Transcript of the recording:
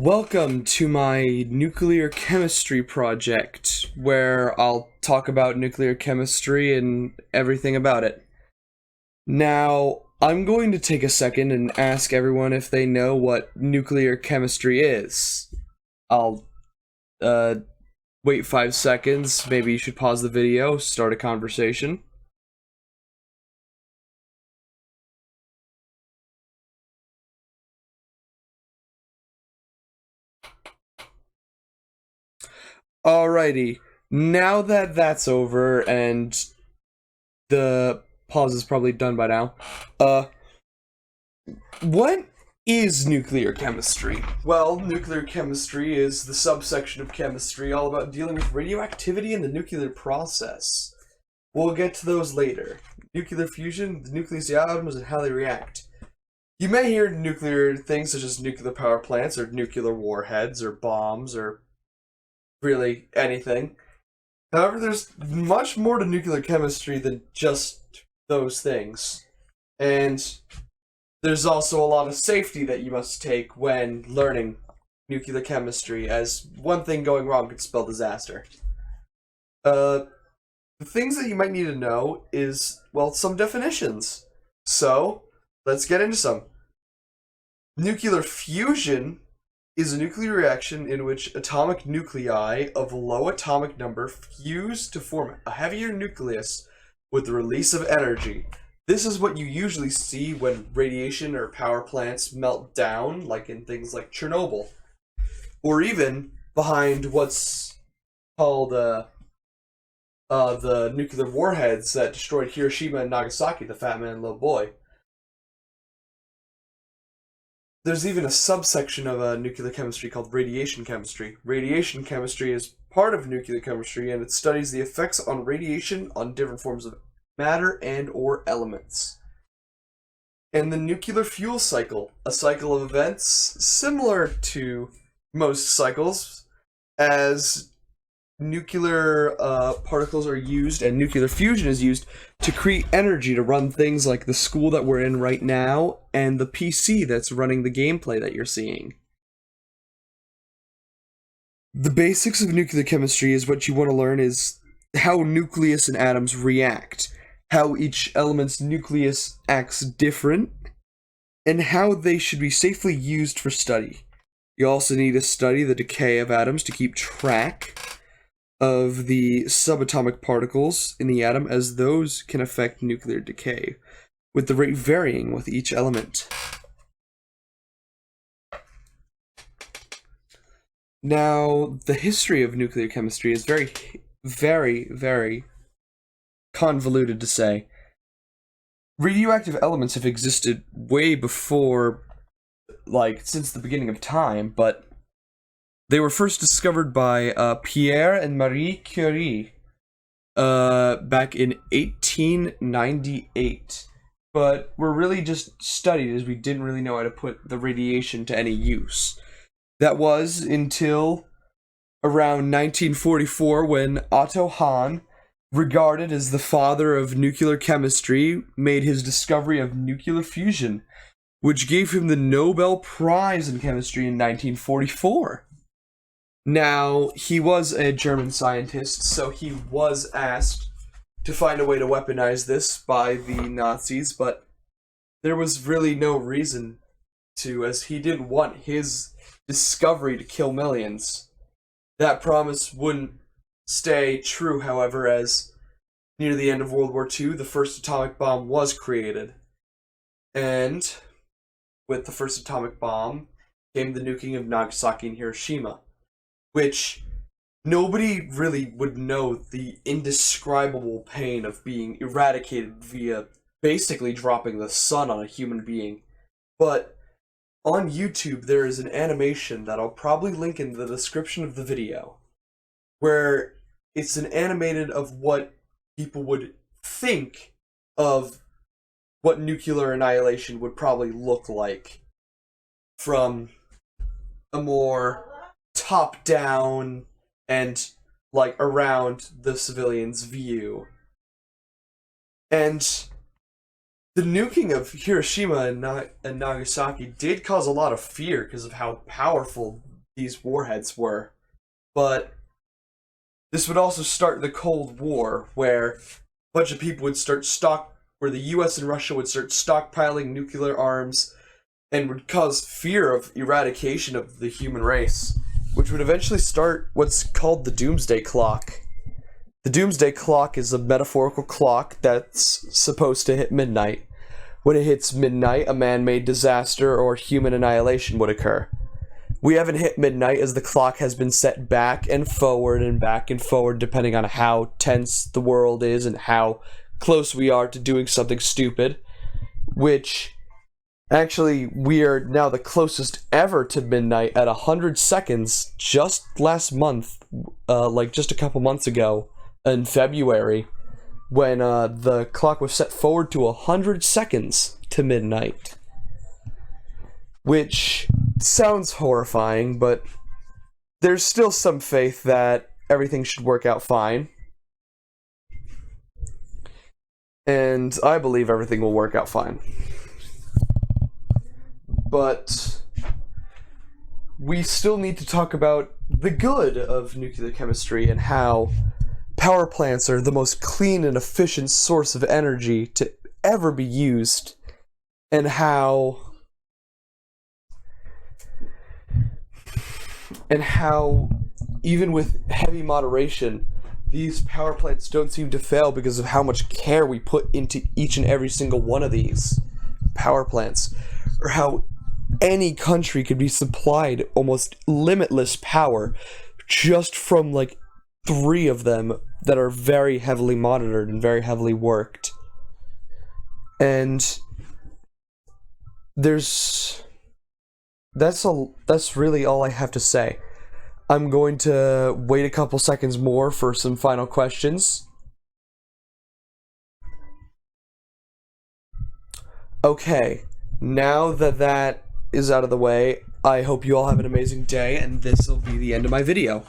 Welcome to my nuclear chemistry project, where I'll talk about nuclear chemistry and everything about it. Now, I'm going to take a second and ask everyone if they know what nuclear chemistry is. I'll, uh, wait 5 seconds. Maybe you should pause the video, start a conversation. Alrighty, now that that's over and the pause is probably done by now, uh, what is nuclear chemistry? Well, nuclear chemistry is the subsection of chemistry all about dealing with radioactivity in the nuclear process. We'll get to those later. Nuclear fusion, the nucleus of the atoms, and how they react. You may hear nuclear things such as nuclear power plants, or nuclear warheads, or bombs, or really anything. However, there's much more to nuclear chemistry than just those things. And there's also a lot of safety that you must take when learning nuclear chemistry, as one thing going wrong could spell disaster. The things that you might need to know is, well, some definitions. So, let's get into some. Nuclear fusion is a nuclear reaction in which atomic nuclei of low atomic number fuse to form a heavier nucleus with the release of energy. This is what you usually see when radiation or power plants melt down, like in things like Chernobyl. Or even behind what's called the nuclear warheads that destroyed Hiroshima and Nagasaki, the Fat Man and Little Boy. There's even a subsection of nuclear chemistry called radiation chemistry. Radiation chemistry is part of nuclear chemistry, and it studies the effects on radiation on different forms of matter and or elements. And the nuclear fuel cycle, a cycle of events similar to most cycles, as nuclear particles are used and nuclear fusion is used to create energy to run things like the school that we're in right now and the PC that's running the gameplay that you're seeing. The basics of nuclear chemistry is what you want to learn is how nucleus and atoms react, how each element's nucleus acts different, and how they should be safely used for study. You also need to study the decay of atoms to keep track of the subatomic particles in the atom, as those can affect nuclear decay, with the rate varying with each element. Now, the history of nuclear chemistry is very, very, very convoluted to say. Radioactive elements have existed way before, since the beginning of time, but they were first discovered by Pierre and Marie Curie back in 1898. But were really just studied, as we didn't really know how to put the radiation to any use. That was until around 1944, when Otto Hahn, regarded as the father of nuclear chemistry, made his discovery of nuclear fusion, which gave him the Nobel Prize in Chemistry in 1944. Now, he was a German scientist, so he was asked to find a way to weaponize this by the Nazis, but there was really no reason to, as he didn't want his discovery to kill millions. That promise wouldn't stay true, however, as near the end of World War II, the first atomic bomb was created. And with the first atomic bomb came the nuking of Nagasaki and Hiroshima, which nobody really would know the indescribable pain of being eradicated via basically dropping the sun on a human being. But on YouTube, there is an animation that I'll probably link in the description of the video, where it's an animated of what people would think of what nuclear annihilation would probably look like from a more top-down and around the civilian's view. And the nuking of Hiroshima and Nagasaki did cause a lot of fear because of how powerful these warheads were. But this would also start the Cold War, where a bunch of people would where the US and Russia would start stockpiling nuclear arms and would cause fear of eradication of the human race, which would eventually start what's called the Doomsday Clock. The Doomsday Clock is a metaphorical clock that's supposed to hit midnight. When it hits midnight, a man-made disaster or human annihilation would occur. We haven't hit midnight as the clock has been set back and forward depending on how tense the world is and how close we are to doing something stupid, which actually we are now the closest ever to midnight at 100 seconds just last month, just a couple months ago in February, when the clock was set forward to 100 seconds to midnight, which sounds horrifying, but there's still some faith that everything should work out fine. And I believe everything will work out fine. But we still need to talk about the good of nuclear chemistry and how power plants are the most clean and efficient source of energy to ever be used, and how even with heavy moderation, these power plants don't seem to fail because of how much care we put into each and every single one of these power plants, or how any country could be supplied almost limitless power just from like 3 of them that are very heavily monitored and very heavily worked. And that's really all I have to say. I'm going to wait a couple seconds more for some final questions. Okay, now that is out of the way, I hope you all have an amazing day, and this will be the end of my video.